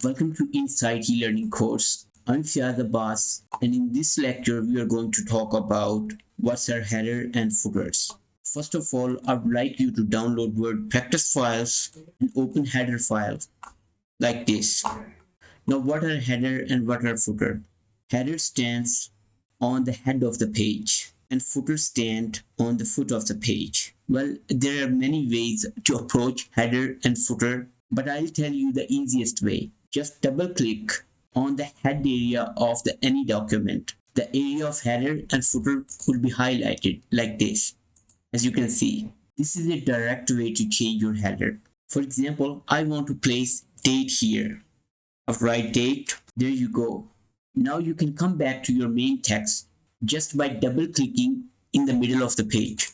Welcome to Inside e-learning course. I'm Fiaz Abbas, and in this lecture we are going to talk about what's our header and footers. First of all, I would like you to download Word practice files and open header file like this. Now what are header and what are footer? Header stands on the head of the page and footer stand on the foot of the page. Well, there are many ways to approach header and footer, but I'll tell you the easiest way. Just double click on the head area of any document. The area of header and footer will be highlighted like this. As you can see, this is a direct way to change your header. For example, I want to place date here. I'll write date. There you go. Now you can come back to your main text just by double clicking in the middle of the page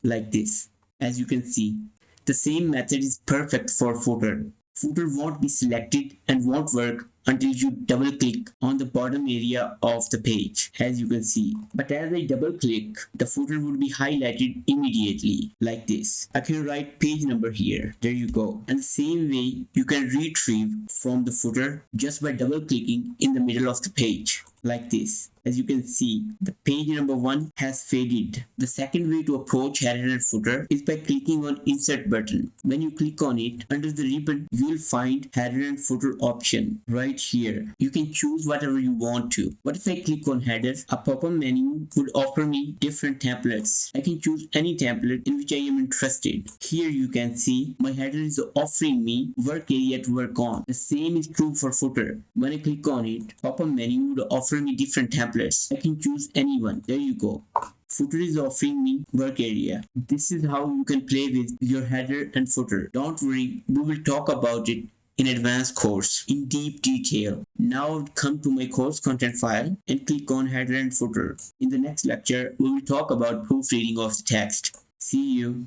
like this. As you can see, the same method is perfect for footer. Footer won't be selected and won't work until you double click on the bottom area of the page, as you can see. But as I double click, the footer will be highlighted immediately like this. I can write page number here. There you go. And the same way you can retrieve from the footer just by double clicking in the middle of the page like this. As you can see, the page number 1 has faded. The second way to approach header and footer is by clicking on insert button. When you click on it, under the ribbon, you will find header and footer option right here. You can choose whatever you want to. What if I click on header? A pop-up menu would offer me different templates. I can choose any template in which I am interested. Here you can see my header is offering me work area to work on. The same is true for footer. When I click on it, pop-up menu would offer me different templates. I can choose any one. There you go. Footer is offering me work area. This is how you can play with your header and footer. Don't worry, we will talk about it in advanced course in deep detail. Now come to my course content file and click on header and footer. In the next lecture, we will talk about proofreading of the text. See you.